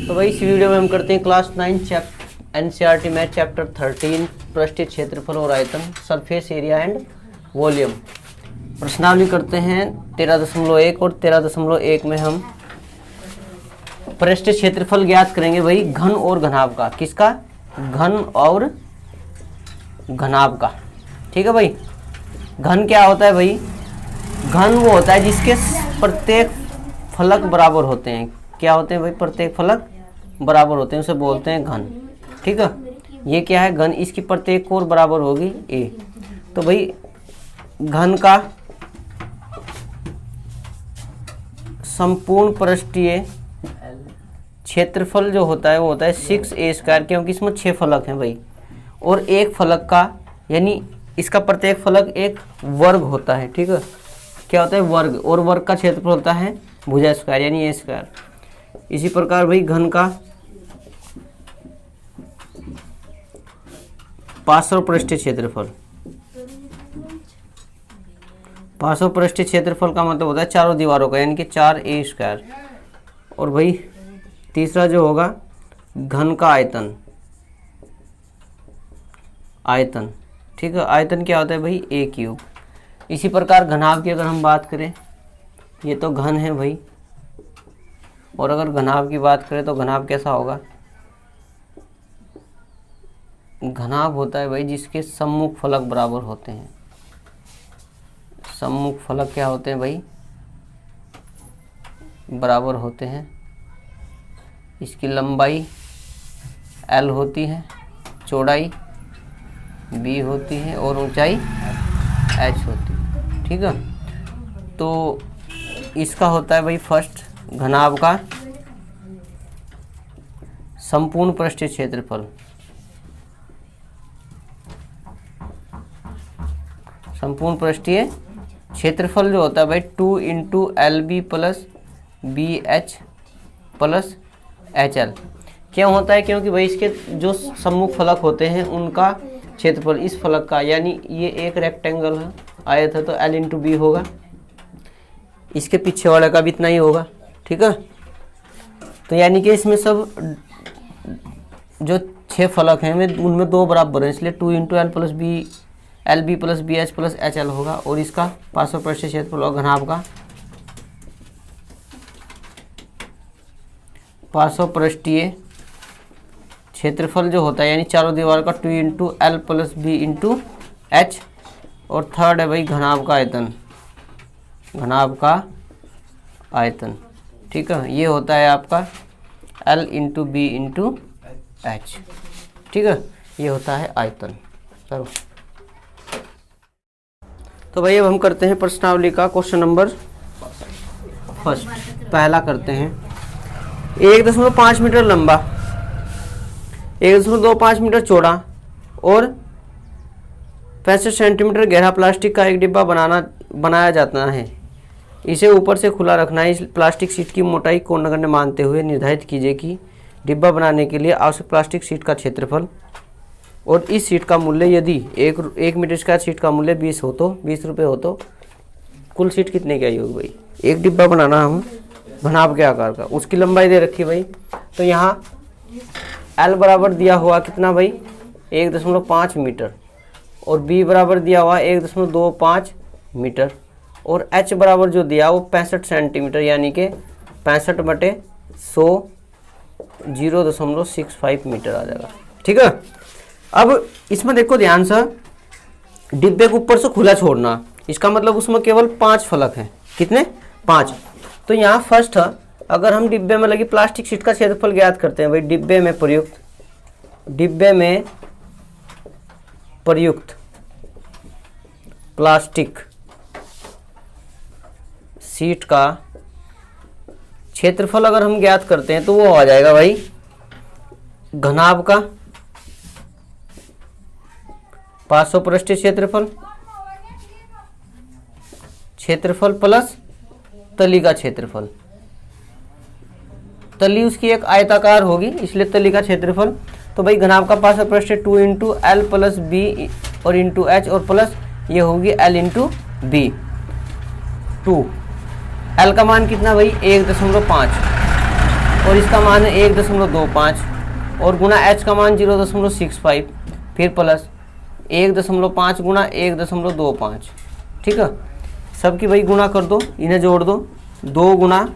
तो भाई इस वीडियो में हम करते हैं क्लास 9 NCERT मैथ चैप्टर 13 पृष्ठीय क्षेत्रफल और आयतन, सरफेस एरिया एंड वॉल्यूम। प्रश्नावली करते हैं 13.1 और 13.1 में हम पृष्ठीय क्षेत्रफल ज्ञात करेंगे भाई घन और घनाभ का। किसका? घन और घनाभ का। ठीक है भाई। घन क्या होता है भाई? घन वो होता है जिसके प्रत्येक फलक बराबर होते हैं। क्या होते हैं भाई? प्रत्येक फलक बराबर होते हैं, उसे बोलते हैं घन। ठीक है। ये क्या है? घन। इसकी प्रत्येक कोण बराबर होगी ए। तो भाई घन का संपूर्ण पृष्ठीय क्षेत्रफल जो होता है वो होता है 6a², क्योंकि इसमें 6 फलक हैं भाई। और एक फलक का यानी इसका प्रत्येक फलक एक वर्ग होता है। ठीक है। क्या होता है? वर्ग। और वर्ग का क्षेत्रफल होता है भुजा स्क्वायर यानी a²। इसी प्रकार भाई घन का पार्श्व पृष्ठीय क्षेत्रफल। पार्श्व पृष्ठीय क्षेत्रफल का मतलब होता है चारों दीवारों का यानी कि 4a²। और भाई तीसरा जो होगा घन का आयतन। आयतन। ठीक है। आयतन क्या होता है भाई? a³। इसी प्रकार घनाभ की अगर हम बात करें, ये तो घन है भाई, और अगर घनाभ की बात करें तो घनाभ कैसा होगा? घनाभ होता है भाई जिसके सम्मुख फलक बराबर होते हैं। सम्मुख फलक क्या होते हैं भाई? बराबर होते हैं। इसकी लंबाई L होती है, चौड़ाई B होती है और ऊंचाई H होती है। ठीक है। तो इसका होता है भाई फर्स्ट घनाभ का संपूर्ण पृष्ठीय क्षेत्रफल। संपूर्ण पृष्ठीय क्षेत्रफल जो होता है भाई 2 × LB + BH + HL। क्यों होता है? क्योंकि भाई इसके जो सम्मुख फलक होते हैं उनका क्षेत्रफल इस फलक का, यानी ये एक रेक्टेंगल है, आयत है, तो L × B होगा। इसके पीछे वाले का भी इतना ही होगा। ठीक है। तो यानी कि इसमें सब जो 6 फलक हैं उनमें 2 बराबर हैं, इसलिए 2 × LB + BH + HL होगा। और इसका पार्श्व पृष्ठीय क्षेत्रफल और घनाभ का पार्श्व पृष्ठीय क्षेत्रफल जो होता है यानी चारों दीवार का 2 × L + B × H। और थर्ड है भाई घनाभ का आयतन। घनाभ का आयतन। ठीक है। ये होता है आपका L × B × H। ठीक है। ये होता है आयतन। चलो तो भाई अब हम करते हैं प्रश्नावली का क्वेश्चन नंबर फर्स्ट। पहला करते हैं। 1.5 मीटर लंबा, 1.25 मीटर चौड़ा और 65 सेंटीमीटर गहरा प्लास्टिक का एक डिब्बा बनाया जाता है। इसे ऊपर से खुला रखना है। इस प्लास्टिक शीट की मोटाई को नगण्य मानते हुए निर्धारित कीजिए कि डिब्बा बनाने के लिए आवश्यक प्लास्टिक शीट का क्षेत्रफल और इस शीट का मूल्य। यदि 1 मीटर स्क्वायर शीट का मूल्य 20 रुपये हो तो कुल शीट कितने की आई होगी भाई? एक डिब्बा बनाना हम घनाभ के आकार का, उसकी लंबाई दे रखी भाई। तो यहाँ L बराबर दिया हुआ कितना भाई? 1.5 मीटर और B बराबर दिया हुआ 1.25 मीटर और H बराबर जो दिया वो 65 सेंटीमीटर यानी कि 65/100 0.65 मीटर आ जाएगा। ठीक है। अब इसमें देखो ध्यान से, डिब्बे को ऊपर से खुला छोड़ना, इसका मतलब उसमें केवल 5 फलक हैं। कितने? 5। तो यहाँ फर्स्ट अगर हम डिब्बे में लगी प्लास्टिक शीट का क्षेत्रफल ज्ञात करते हैं भाई, डिब्बे में प्रयुक्त प्लास्टिक शीट का क्षेत्रफल अगर हम ज्ञात करते हैं तो वो आ जाएगा भाई घनाभ का पार्श्व पृष्ठीय क्षेत्रफल प्लस तली का क्षेत्रफल। तली उसकी एक आयताकार होगी इसलिए तली का क्षेत्रफल। तो भाई घनाभ का पार्श्व पृष्ठीय 2 × L + B और × H और प्लस ये होगी L × B 2। L का मान कितना भाई? 1.5 और इसका मान है 1.25 और गुना h का मान 0.65, फिर प्लस 1.5 गुना 1.25। ठीक है, सबकी भाई गुना कर दो, इन्हें जोड़ दो। 2 गुना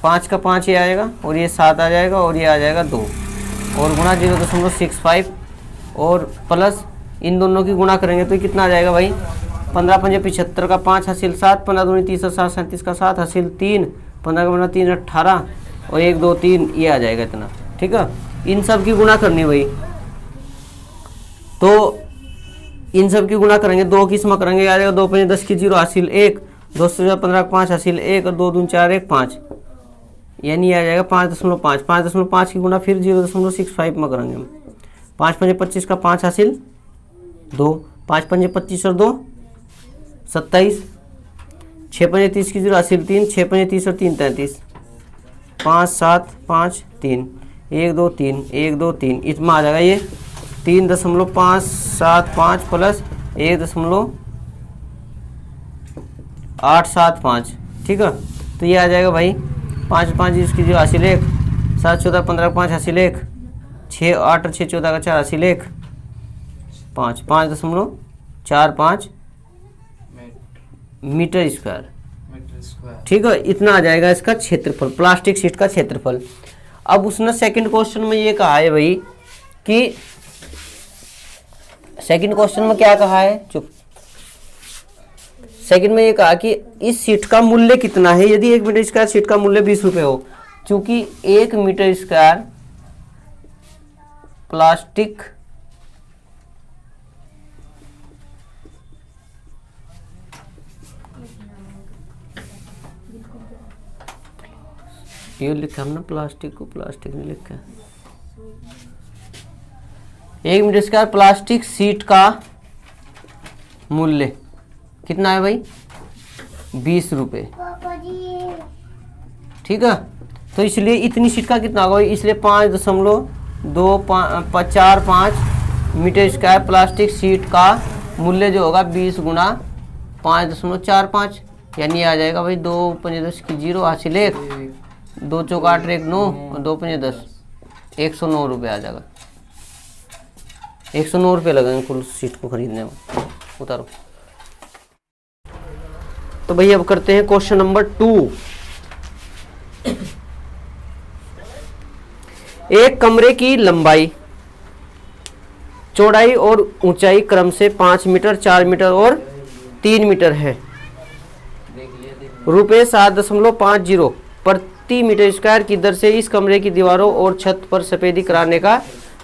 5 का 5 ये आएगा और ये 7 आ जाएगा और ये आ जाएगा 2 और गुना 0.65 और प्लस इन दोनों की गुना करेंगे तो कितना आ जाएगा भाई 15 पंजे 75 का 5 हासिल 7, 15 दूनी 30 7 37 का 7 हासिल 3, 15 का 3 18 और 1 2 3 ये आ जाएगा इतना। ठीक है, इन सब की गुना करनी भाई, तो इन सब की गुना करेंगे, 2 की इसमें करेंगे आ जाएगा 2 पंजे 10 की 0 हासिल 1, 2 15 का 5 हासिल 1 और 2 दूनी 4 1 5, यानी आ जाएगा 5.5। 5.5 की गुना फिर 0.65 में करेंगे हम। 5 पंजे 25 का 5 हासिल 2, 5 पंजे 25 और 2 27, 6 पंजे 30 की 0 हासिल 3, 6 पंजे 30 और 3 33, 5 7 5 3, 1 2 3 1 2 3, इसमें आ जाएगा ये 3.575 प्लस 1.875। ठीक है, तो ये आ जाएगा भाई 5 5 इसकी जो हासिल 1, 7 14 15 5 हासिल 1, 6 8 6 14 का 4 हासिल 1, 5 5.45 मीटर स्क्वायर। ठीक है, इतना आ जाएगा इसका क्षेत्रफल, प्लास्टिक शीट का क्षेत्रफल। अब उसने सेकंड क्वेश्चन में ये कहा है भाई कि सेकंड क्वेश्चन में क्या कहा है, चुप, सेकंड में ये कहा कि इस शीट का मूल्य कितना है यदि 1 मीटर स्क्वायर शीट का मूल्य 20 रुपये हो। चूंकि 1 मीटर स्क्वायर प्लास्टिक ये लिखा हमने, प्लास्टिक को प्लास्टिक नहीं लिखा। 1 मीटर स्क्वायर प्लास्टिक शीट का मूल्य कितना है भाई 20 रुपये। ठीक है, तो इसलिए इतनी शीट का कितना होगा, इसलिए 5.245 मीटर स्क्वायर प्लास्टिक शीट का मूल्य जो होगा 20 गुना 5.45, यानी आ जाएगा भाई 2 पंजे 10 की 0 हासिल 1, 2 चौक 8 1 9 और 2 पंजे 10, 109 रुपये आ जाएगा। 109 रुपये लगेंगे कुल सीट को खरीदने में। उतारो। तो भैया अब करते हैं क्वेश्चन नंबर 2। एक कमरे की लंबाई, चौड़ाई और ऊंचाई क्रम से 5 मीटर 4 मीटर और 3 मीटर है। रुपये 7.50 प्रति मीटर स्क्वायर की दर से इस कमरे की दीवारों और छत पर सफेदी कराने का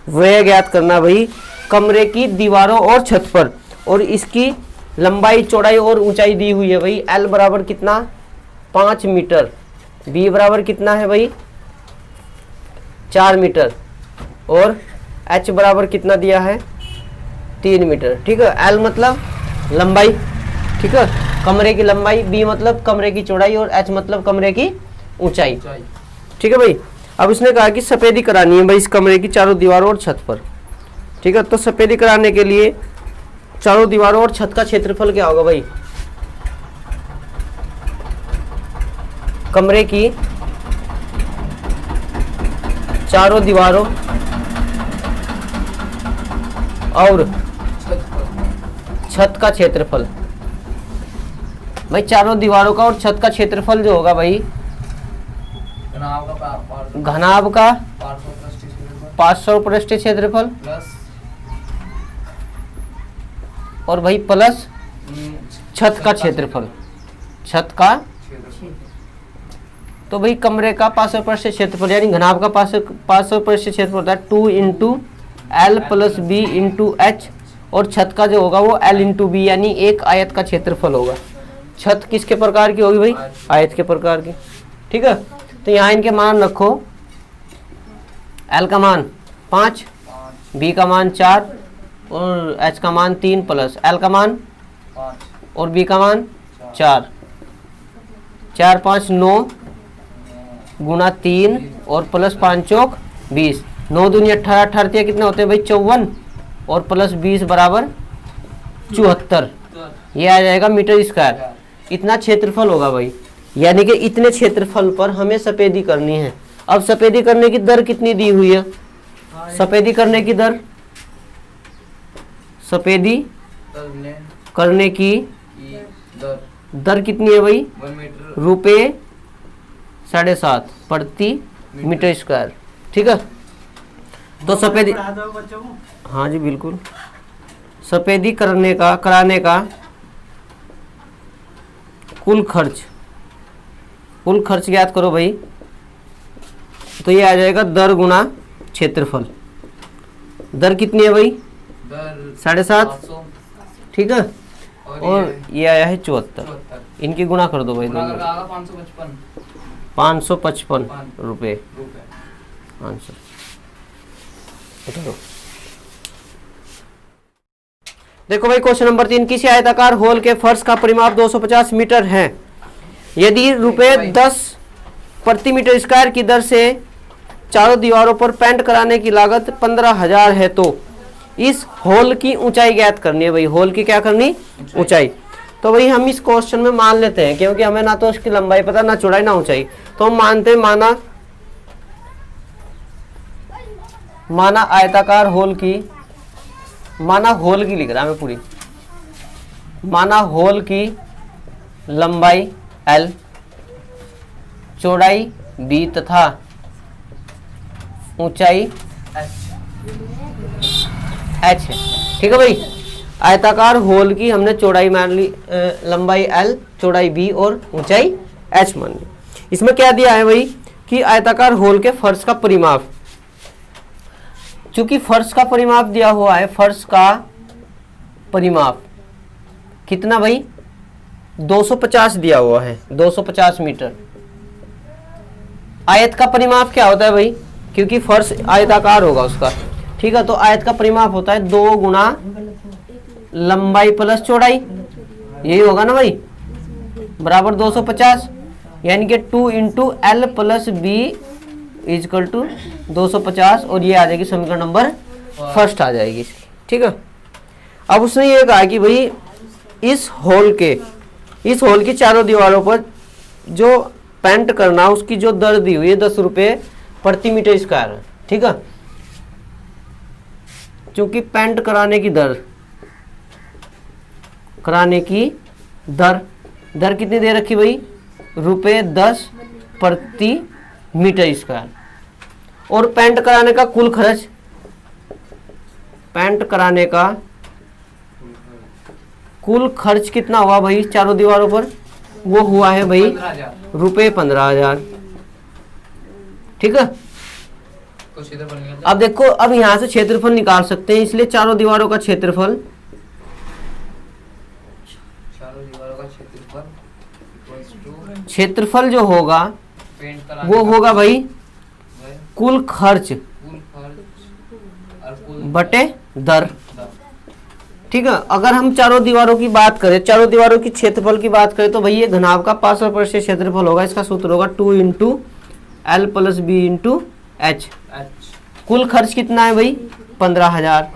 व्यय ज्ञात करना। भाई कमरे की दीवारों और छत पर, और इसकी लंबाई चौड़ाई और ऊंचाई दी हुई है भाई। L बराबर कितना 5 मीटर, B बराबर कितना है भाई 4 मीटर और H बराबर कितना दिया है 3 मीटर। ठीक है, L मतलब लंबाई, ठीक है, कमरे की लंबाई, B मतलब कमरे की चौड़ाई और H मतलब कमरे की ऊंचाई। ठीक है भाई, अब इसने कहा कि सफेदी करानी है भाई इस कमरे की चारों दीवारों और छत पर। ठीक है, तो सफेदी कराने के लिए चारों दीवारों और छत का क्षेत्रफल क्या होगा भाई, कमरे की चारों दीवारों और छत का क्षेत्रफल। भाई चारों दीवारों का और छत का क्षेत्रफल जो होगा भाई, घनाभ का 500 पृष्ठ क्षेत्रफल और भाई प्लस छत का क्षेत्रफल, छत का। तो भाई कमरे का 500 पृष्ठ क्षेत्रफल यानी घनाभ का 500 पृष्ठ क्षेत्रफल होता है 2 into L plus B into H, और छत का जो होगा वो एल इंटू बी यानी एक आयत का क्षेत्रफल होगा। छत किसके प्रकार की होगी भाई, आयत के प्रकार की। ठीक है, तो यहाँ इनके मान रखो, एल का मान 5, बी का मान 4 और एच का मान 3 प्लस एल का मान 5 और बी का मान 4, 4 5 9 गुना 3 और प्लस 5 चौक 20, 9 दूनी 18, 18 कितने होते हैं भाई 54 और प्लस 20 बराबर 74। ये आ जाएगा मीटर स्क्वायर। इतना क्षेत्रफल होगा भाई, यानी कि इतने क्षेत्रफल पर हमें सफेदी करनी है। अब सफेदी करने की दर कितनी दी हुई है? सफेदी करने की दर, सफेदी करने की दर कितनी है भाई? रुपये 7.5 प्रति मीटर स्क्वायर। ठीक है, तो सफेदी, हाँ जी बिल्कुल, सफेदी कराने का कुल खर्च ज्ञात करो भाई। तो ये आ जाएगा दर गुना क्षेत्रफल। दर कितनी है भाई? 7.5। ठीक है, और ये आया है 74। इनकी गुणा कर दो भाई, 555 रुपये आंसर। देखो भाई क्वेश्चन नंबर 3, किसी आयताकार होल के फर्श का परिमाप 250 मीटर है। यदि रुपये 10 प्रति मीटर स्क्वायर की दर से चारों दीवारों पर पेंट कराने की लागत 15,000 है, तो इस होल की ऊंचाई ज्ञात करनी है भाई। होल की क्या करनी? ऊंचाई। तो भाई हम इस क्वेश्चन में मान लेते हैं, क्योंकि हमें ना तो उसकी लंबाई पता, ना चौड़ाई, ना ऊंचाई, तो हम मानते हैं माना आयताकार होल की, माना होल की लिख रहा है मैं पूरी, माना होल की लंबाई L, चौड़ाई B तथा ऊंचाई H है। ठीक है भाई, आयताकार होल की हमने चौड़ाई मान ली, लंबाई L, चौड़ाई B और ऊंचाई H मान ली। इसमें क्या दिया है भाई कि आयताकार होल के फर्श का परिमाप, चूंकि फर्श का परिमाप दिया हुआ है, फर्श का परिमाप कितना भाई? 250 दिया हुआ है, 250 मीटर। आयत का परिमाप क्या होता है भाई? क्योंकि फर्श आयताकार होगा उसका। ठीक है, तो आयत का परिमाप होता है 2 गुना लंबाई प्लस चौड़ाई, यही होगा ना भाई, बराबर 250, यानी कि 2 into L plus B is equal to 250, और ये आ जाएगी समीकरण नंबर फर्स्ट आ जाएगी इसकी। ठीक है, अब उसने ये कहा कि भाई इस होल की चारों दीवारों पर जो पेंट करना, उसकी जो दर दी हुई है 10 रुपये प्रति मीटर स्क्वायर है। ठीक है, क्योंकि पेंट कराने की दर कितनी दे रखी भाई? रुपये 10 प्रति मीटर स्क्वायर, और पेंट कराने का कुल खर्च, पेंट कराने का कुल खर्च कितना हुआ भाई चारों दीवारों पर? वो हुआ है भाई रुपये 15,000। ठीक है, अब देखो, अब यहां से क्षेत्रफल निकाल सकते हैं, इसलिए चारों दीवारों का क्षेत्रफल, क्षेत्रफल जो होगा वो होगा भाई कुल खर्च बटे दर। ठीक है, अगर हम चारों दीवारों की बात करें, चारों दीवारों की क्षेत्रफल की बात करें, तो भाई ये घनाभ का पार्श्व परिक्षेत्र क्षेत्रफल होगा, इसका सूत्र होगा 2 into L plus B into H। कुल खर्च कितना है भाई? 15,000।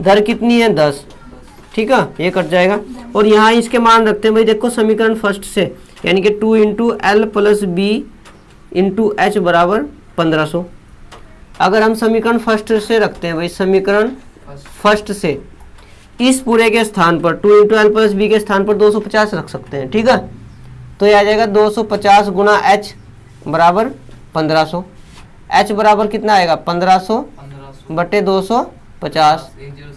दर कितनी है? 10। ठीक है, ये कट जाएगा, और यहाँ इसके मान रखते हैं भाई, देखो समीकरण फर्स्ट से, यानी कि 2 into L plus B into H बराबर 1500। अगर हम समीकरण फर्स्ट से रखते हैं भाई, समीकरण फर्स्ट से इस पूरे के स्थान पर 2 इंटू L प्लस B के स्थान पर 250 रख सकते हैं। ठीक है, तो ये आ जाएगा 250 गुना H बराबर 1500। H बराबर कितना आएगा? 1500 बटे 250, 25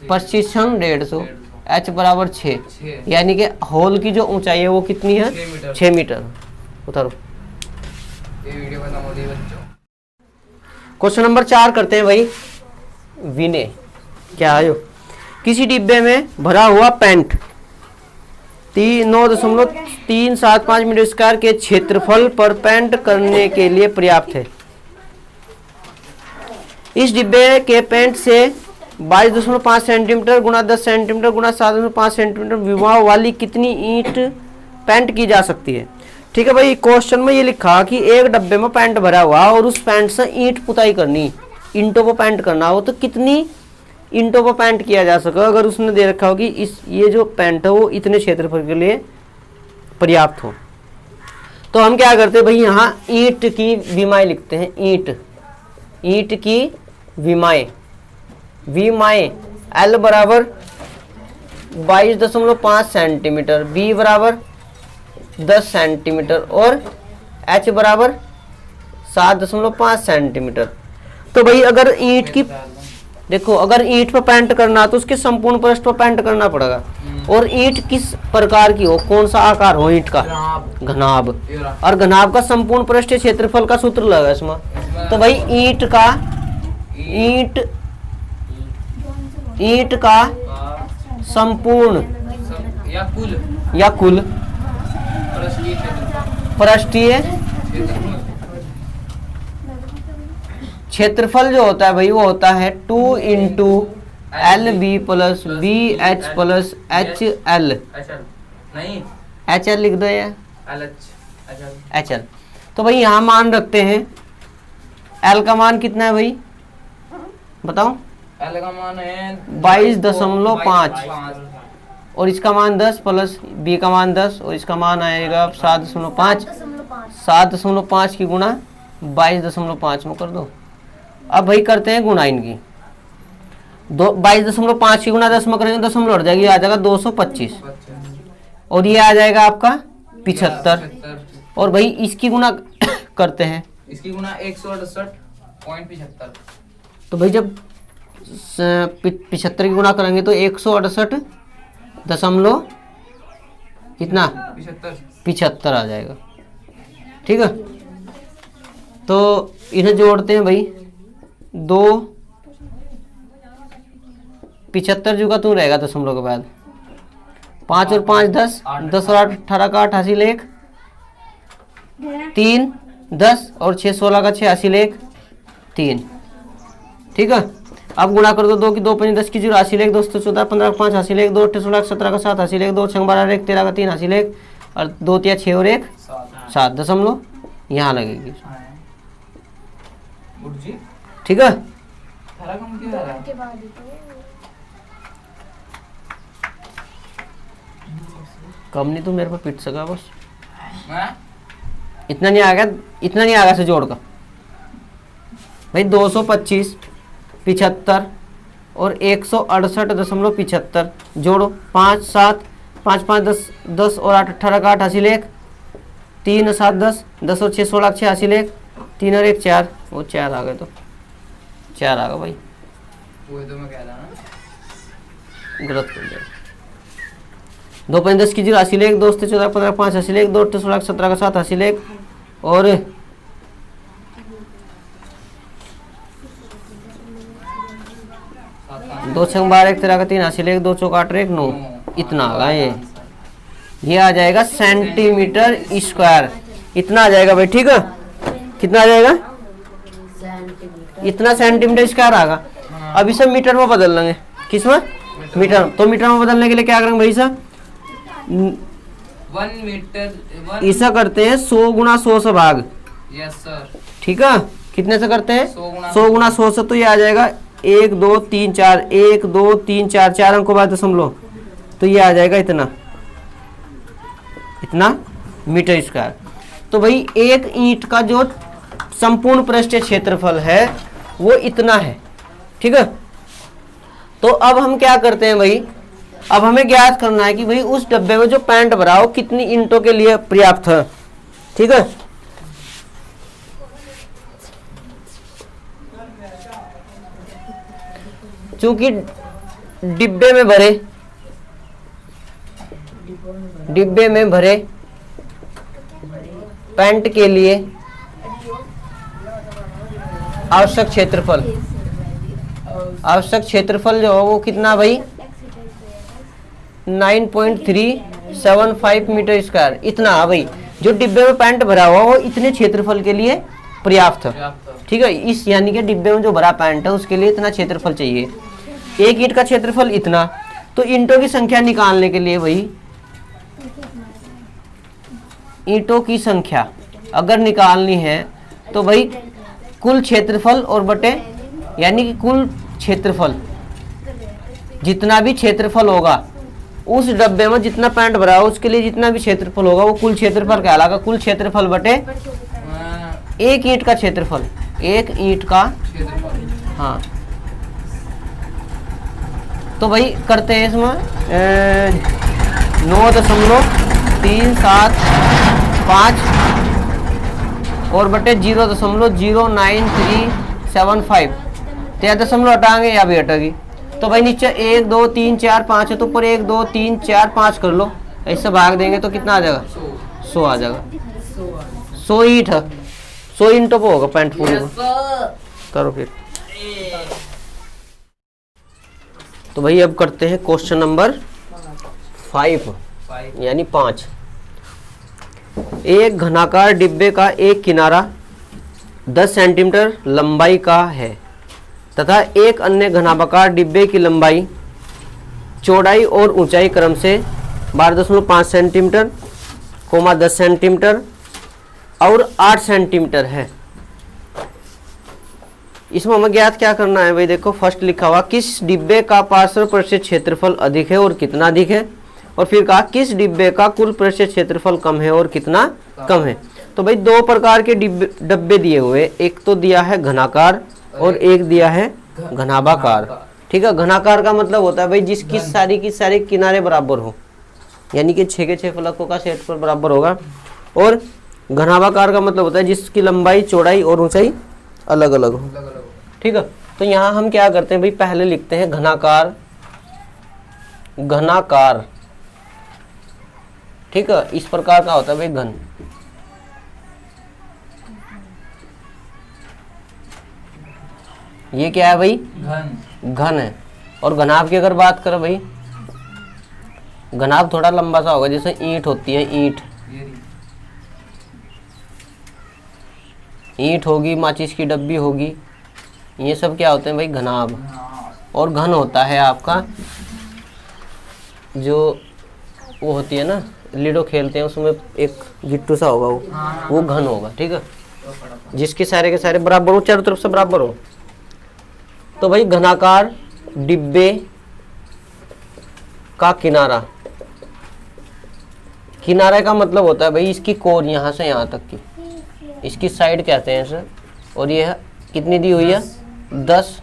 150, H बराबर 6, यानी कि होल की जो ऊंचाई है वो कितनी है? 6 मीटर। उतारो। क्वेश्चन नंबर 4 करते हैं भाई। विनय क्या आयो? किसी डिब्बे में भरा हुआ पेंट 9.375 मीटर स्क्वायर के क्षेत्रफल पर पेंट करने के लिए पर्याप्त है। इस डिब्बे के पेंट से 22.5 सेंटीमीटर गुणा 10 सेंटीमीटर गुणा 7.5 सेंटीमीटर विभाग वाली कितनी ईंट पेंट की जा सकती है? ठीक है भाई, क्वेश्चन में ये लिखा कि एक डब्बे में पेंट भरा हुआ और उस पेंट से ईंट पुताई करनी, ईंटों को पेंट करना हो, तो कितनी ईंटों को पेंट किया जा सके? अगर उसने दे रखा हो कि ये जो पेंट है वो इतने क्षेत्रफल के लिए पर्याप्त हो, तो हम क्या करते हैं भाई, यहाँ ईंट की विमाएं लिखते हैं। ईंट की विमाएं L बराबर 22.5 सेंटीमीटर, B बराबर 10 सेंटीमीटर और H बराबर 7.5 सेंटीमीटर। तो भाई अगर ईंट की, देखो अगर ईंट पर पेंट करना तो उसके संपूर्ण पृष्ठ पर पेंट करना पड़ेगा। और ईंट किस प्रकार की हो, कौन सा आकार हो ईंट का, घनाभ। और घनाभ का संपूर्ण पृष्ठीय क्षेत्रफल का सूत्र लगा इसमें। तो भाई ईंट का संपूर्ण या कुल पृष्ठीय क्षेत्रफल जो होता है भाई, वो होता है 2 into LB plus BH plus HL। नहीं HL लिख दो या HL। तो भाई यहाँ मान रखते हैं, L का मान कितना है भाई बताओ? L का मान है 22.5 और इसका मान 10 प्लस B का मान 10 और इसका मान आएगा 7.5। 7.5 की गुणा 22.5 में कर दो। अब भाई करते हैं गुणा इनकी। 22.5 की गुणा 10 में करेंगे, दशमलव हट जाएगी, आ जाएगा 225 और ये आ जाएगा आपका 75। और भाई इसकी गुणा करते हैं, इसकी गुणा 168.75। तो भाई जब 75 की गुणा करेंगे तो 168 दशमलव कितना 75 आ जाएगा। ठीक है, तो इन्हें जोड़ते हैं भाई, 2 75 जुगा तू रहेगा दशमलव के बाद, 5 और 5 10, 10 और 8 18 का 8 हासिल 1, 3 10 और 6 16 का 6 हासिल 1 3। ठीक है, अब गुणा कर दो, 2 की 2 5 10 की 0 हासिल 1, 2 14 15 5 हासिल 1, 2 8 16 17 का 7 हासिल 1, 2 6 12 1 13 का 3 हासिल 1 और 2 3 6 और 1 7 दशमलव यहाँ लगेगी। ठीक है, कम नहीं तो मेरे पे पिट सका बस, इतना नहीं आ गया से जोड़ का भाई। 225 75 और 168.75 जोड़ो, 5 7 5 5 10 10 और 8 18 का 8 हासिल 1, 3 7 10 10 और 6 16 6 हासिल 1, 3 और 1 4, वो 4 आ गए, तो 4 आ गया भाई। वो तो मैं कह रहा ना, गलत कर दिया। 2 5 10 की 0 हासिल 1, 2 14 15 5 हासिल 1, 2 16 17 का 7 हासिल 1 और 2 6 12 1 13 का 3 हासिल 1, 2 4 8 1 9, इतना आ गया ये आ जाएगा सेंटीमीटर स्क्वायर, इतना आ जाएगा भाई। ठीक है, कितना आ जाएगा, इतना सेंटीमीटर स्क्वायर आएगा। अब इसे मीटर में बदल लेंगे, किसमें, मीटर। तो मीटर में बदलने के लिए क्या करेंगे भाई साहब, 1 मीटर ऐसा करते हैं 100 गुणा 100 से भाग। Yes sir. ठीक है, कितने से करते हैं, 100 गुणा 100 से, तो ये आ जाएगा 1 2 3 4 1 2 3 4 4 अंकों बाद दशमलव, तो ये आ जाएगा इतना मीटर स्क्वायर। तो भाई एक ईंट का जो संपूर्ण पृष्ठीय क्षेत्रफल है वो इतना है। ठीक है, तो अब हम क्या करते हैं भाई, अब हमें ज्ञात करना है कि भाई उस डब्बे में जो पेंट भरा हो कितनी ईंटों के लिए पर्याप्त है। ठीक है, चूंकि डिब्बे में भरे पेंट के लिए आवश्यक क्षेत्रफल जो है वो कितना भाई 9.375 मीटर स्क्वायर, इतना है भाई। जो डिब्बे में पेंट भरा हुआ वो इतने क्षेत्रफल के लिए पर्याप्त है। ठीक है, इस यानी कि डिब्बे में जो भरा पेंट है उसके लिए इतना क्षेत्रफल चाहिए। एक ईंट का क्षेत्रफल इतना, तो ईंटों की संख्या निकालने के लिए भाई ईंटों की संख्या अगर निकालनी है तो भाई कुल क्षेत्रफल और बटे, यानी कि कुल क्षेत्रफल जितना भी क्षेत्रफल होगा उस डब्बे में जितना पेंट भरा है उसके लिए जितना भी क्षेत्रफल होगा वो कुल क्षेत्रफल कहलाएगा। कुल क्षेत्रफल बटे एक ईंट का क्षेत्रफल, एक ईंट का क्षेत्रफल। हाँ। तो भाई करते हैं इसमें 9.375 और बटे 0.09375। 13 दशमलव हटाएंगे या भी हटेगी। तो भाई नीचे 1 2 3 4 5 है तो ऊपर 1 2 3 4 5 कर लो, ऐसे भाग देंगे तो कितना आ जाएगा? 100 आ जाएगा। 100 ईंट है, 100 ईंटों पे होगा पेंट पूरे यस में। सर। करो फिर। तो भाई अब करते हैं क्वेश्चन नंबर 5 यानी 5। एक घनाकार डिब्बे का एक किनारा 10 सेंटीमीटर लंबाई का है तथा एक अन्य घनाकार डिब्बे की लंबाई, चौड़ाई और ऊंचाई क्रम से 12.5 सेंटीमीटर, 10 सेंटीमीटर और 8 सेंटीमीटर है। इसमें हमें ज्ञात क्या करना है भाई? देखो फर्स्ट लिखा हुआ किस डिब्बे का पार्श्व पृष्ठीय क्षेत्रफल अधिक है और कितना अधिक है, और फिर कहा किस डिब्बे का कुल पृष्ठीय क्षेत्रफल कम है और कितना कम है। तो भाई दो प्रकार के डब्बे दिए हुए, एक तो दिया है घनाकार और एक दिया है घनाभाकार। ठीक है, घनाकार का मतलब होता है भाई जिसकी सारी की सारी किनारे बराबर हो, यानी कि 6 के 6 फलकों का क्षेत्रफल बराबर होगा। और घनाभाकार का मतलब होता है जिसकी लंबाई, चौड़ाई और ऊंचाई अलग अलग हो। ठीक है, तो यहाँ हम क्या करते हैं भाई? पहले लिखते हैं घनाकार। घनाकार ठीक है, इस प्रकार का होता है भाई घन। ये क्या है भाई? घन। घन है। और घनाभ की अगर बात करें भाई, घनाभ थोड़ा लंबा सा होगा, जैसे ईंट होती है, ईंट ईंट होगी, माचिस की डब्बी होगी, ये सब क्या होते हैं भाई? घनाभ। और घन होता है आपका जो वो होती है ना, लीडो खेलते हैं उसमें एक गिट्टू सा होगा, वो घन होगा। ठीक है, जिसके सारे के सारे बराबर हो, चारों तरफ से बराबर हो। तो भाई घनाकार डिब्बे का किनारा, किनारे का मतलब होता है भाई इसकी कोर यहाँ से यहाँ तक की, इसकी साइड कहते हैं सर। और ये कितनी दी हुई है? 10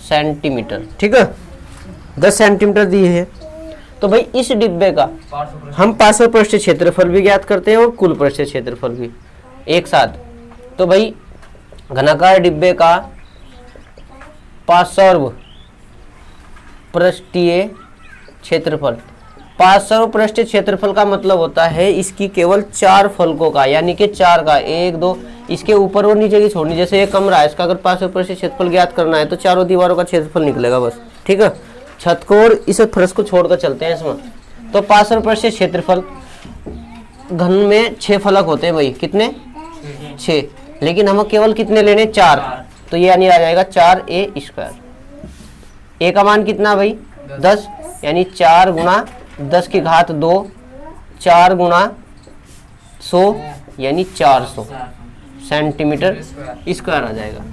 सेंटीमीटर। ठीक है, 10 सेंटीमीटर दी है। तो भाई इस डिब्बे का हम पार्श्व पृष्ठीय क्षेत्रफल भी ज्ञात करते हैं और कुल पृष्ठीय क्षेत्रफल भी एक साथ। तो भाई घनाकार डिब्बे का पार्श्व पृष्ठीय क्षेत्रफल, पार्श्व पृष्ठीय क्षेत्रफल का मतलब होता है इसकी केवल 4 फलकों का, यानी कि 4 का 1 2, इसके ऊपर और नीचे की छोड़नी। जैसे एक कमरा है, इसका अगर पार्श्व पृष्ठीय क्षेत्रफल ज्ञात करना है तो चारों दीवारों का क्षेत्रफल निकलेगा बस। ठीक है, छत को और इस फर्श को छोड़कर चलते हैं इसमें। तो पार्श्व पृष्ठीय क्षेत्रफल घन में 6 फलक होते हैं भाई। कितने? 6। लेकिन हमें केवल कितने लेने? 4। तो ये यानी आ जाएगा 4a²। ए का मान कितना भाई? 10, यानी 4 गुणा 10 की घात 2, 4 गुणा 100 यानी 400 सेंटीमीटर स्क्वायर आ जाएगा।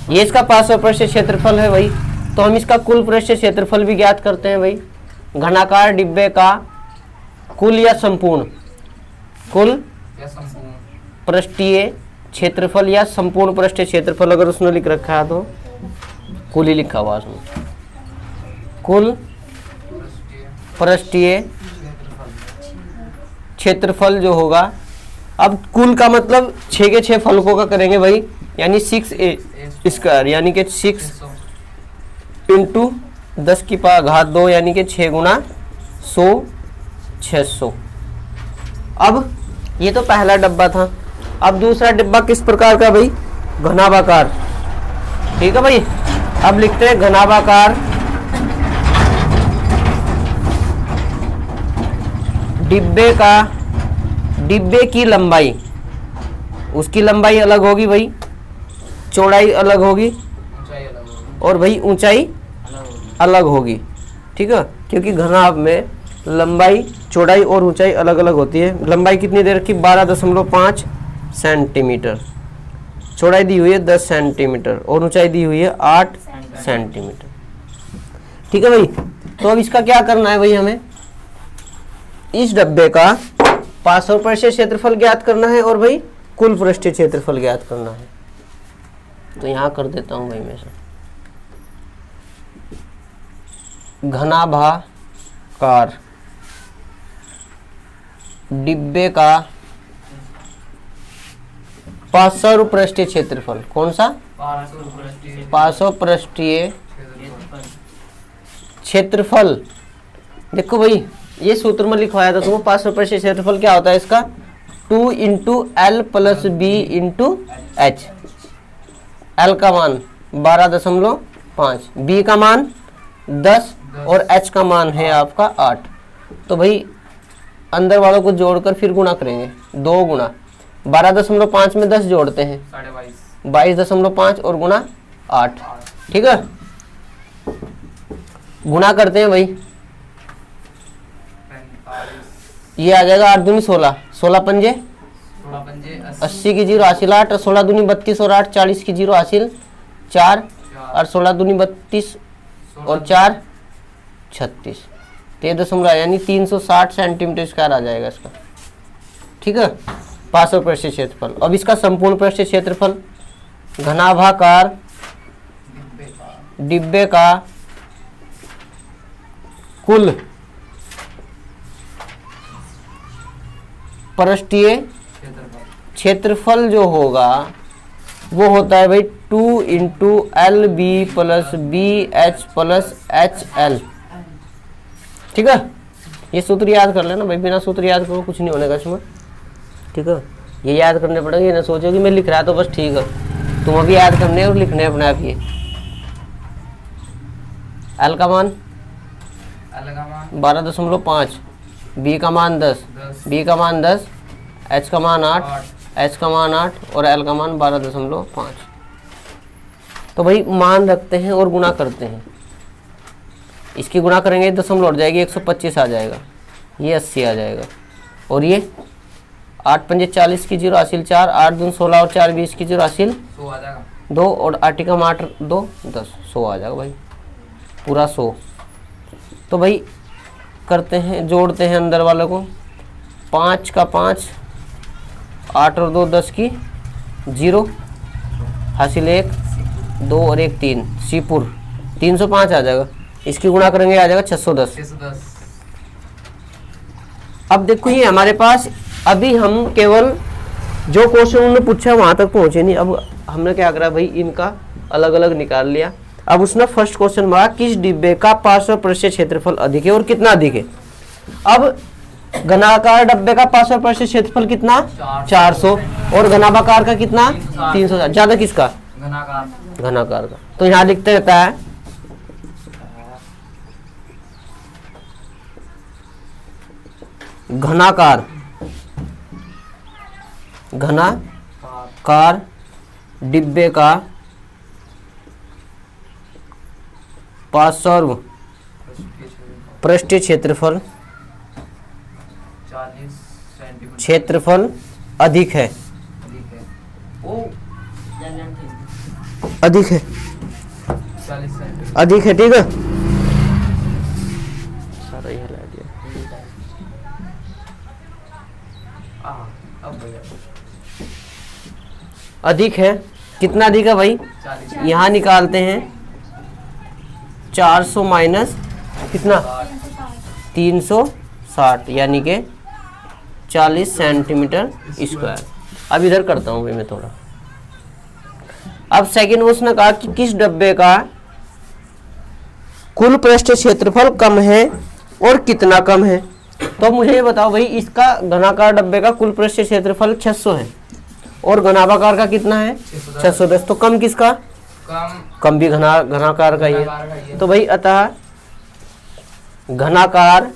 ये इसका पार्श्व पृष्ठीय क्षेत्रफल है भाई। तो हम इसका कुल पृष्ठीय क्षेत्रफल भी ज्ञात करते हैं भाई। घनाकार डिब्बे का कुल या संपूर्ण, कुल पृष्ठीय क्षेत्रफल या संपूर्ण पृष्ठीय क्षेत्रफल, अगर उसने लिख रखा है तो कुल ही लिखा हुआ उसमें, कुल पृष्ठीय क्षेत्रफल जो होगा। अब कुल का मतलब 6 के 6 फलकों का करेंगे भाई, यानी 6a², यानी कि 6 इंटू 10 की घात 2, यानी कि 6 गुणा 100 600। अब ये तो पहला डब्बा था। अब दूसरा डिब्बा किस प्रकार का भाई? घनाभाकार। ठीक है भाई, अब लिखते हैं घनाभाकार डिब्बे का, डिब्बे की लंबाई, उसकी लंबाई अलग होगी भाई, चौड़ाई अलग होगी और भाई ऊंचाई अलग होगी। ठीक है, क्योंकि घनाभ में लंबाई, चौड़ाई और ऊंचाई अलग अलग होती है। लंबाई कितनी दे रखी? 12.5 सेंटीमीटर, चौड़ाई दी हुई है 10 सेंटीमीटर और ऊंचाई दी हुई है 8 सेंटीमीटर। ठीक है भाई, तो अब इसका क्या करना है भाई? हमें इस डब्बे का पार्श्व पृष्ठीय क्षेत्रफल ज्ञात करना है और भाई कुल पृष्ठीय क्षेत्रफल ज्ञात करना है। तो यहां कर देता हूं भाई मैं से घनाभाकार डिब्बे का पार्श्व पृष्ठीय क्षेत्रफल, कौन सा? पार्श्व पृष्ठीय क्षेत्रफल। देखो भाई ये सूत्र में लिखवाया था तुमको, पार्श्व पृष्ठीय क्षेत्रफल क्या होता है इसका? 2 into L plus B into H. L का मान 12.5, बी का मान 10 और एच का मान है आपका 8। तो भाई अंदर वालों को जोड़कर फिर गुणा करेंगे, 2 गुणा 12.5 में 10 जोड़ते हैं 22.5 और गुणा 8, ठीक है। गुणा करते हैं भाई, ये आ जाएगा 8 दूनी 16, 16 पंजे 80 की 0 हासिल 8 और 16 दूनी 32 और 8 40 की 0 हासिल 4 और 16 दूनी 32 और 4 36, 13 यानी 360 सेंटीमीटर स्क्वायर आ जाएगा इसका, ठीक है, पार्श्व पृष्ठीय क्षेत्रफल। अब इसका संपूर्ण पृष्ठीय क्षेत्रफल घनाभाकार डिब्बे का कुल पृष्ठीय क्षेत्रफल जो होगा वो होता है भाई 2 into L B plus B H plus H L, ठीक है। ये सूत्र याद कर लेना भाई, बिना सूत्र याद करो कुछ नहीं होने का इसमें, ठीक है। ये याद करने पड़ेंगे, ये ना सोचो कि मैं लिख रहा तो बस ठीक है, तुम अभी याद करने और लिखने अपने आप। ये एल का मान 12.5, बी का मान 10, बी का मान 10, एच का मान 8, एच का मान 8 और एल का मान 12.5। तो भाई मान रखते हैं और गुणा करते हैं, इसकी गुणा करेंगे दशमलव लौट जाएगी 125 आ जाएगा, ये 80 आ जाएगा और ये 8 पंजे 40 की 0 हासिल 4, 8 दून 16 और 4 20 की 0 हासिल 2 और 8 का 8 2 10, 100 आ जाएगा भाई, पूरा 100। तो भाई करते हैं, जोड़ते हैं अंदर वालों को, 5 का 5, 8 और 2 10 की 0 हासिल 1 2 और 1 3, सीपुर 305 आ जाएगा, इसकी गुणा करेंगे आ जाएगा 610। अब देखो ये हमारे पास अभी हम केवल जो क्वेश्चन उन्होंने पूछा वहां तक पहुंचे नहीं। अब हमने क्या करा भाई, इनका अलग अलग निकाल लिया। अब उसने फर्स्ट क्वेश्चन मांगा किस डिब्बे का पार्श्व पृष्ठीय क्षेत्रफल अधिक है और कितना अधिक है। अब घनाकार डब्बे का पार्श्व पृष्ठीय क्षेत्रफल कितना? 400 और घनाभाकार का कितना? 300। ज्यादा किसका? घनाकार का। तो यहाँ लिखते रहता है घनाकार डिब्बे का पार्श्व पृष्ठीय क्षेत्रफल अधिक है, अधिक है, अधिक है, ठीक है। सारा ही हिला दिया। अधिक है, कितना अधिक है भाई? यहाँ निकालते हैं 400 माइनस कितना? 360 यानी कि 40 सेंटीमीटर स्क्वायर। अब इधर करता हूँ भाई मैं थोड़ा। अब सेकंड उसने कहा कि किस डब्बे का कुल पृष्ठीय क्षेत्रफल कम है और कितना कम है। तो मुझे ये बताओ भाई, इसका घनाकार डब्बे का कुल पृष्ठीय क्षेत्रफल 600 है और घनाभाकार का कितना है? 610। तो कम किसका? कम भी घनाकार का ही है। तो भाई अतः घनाकार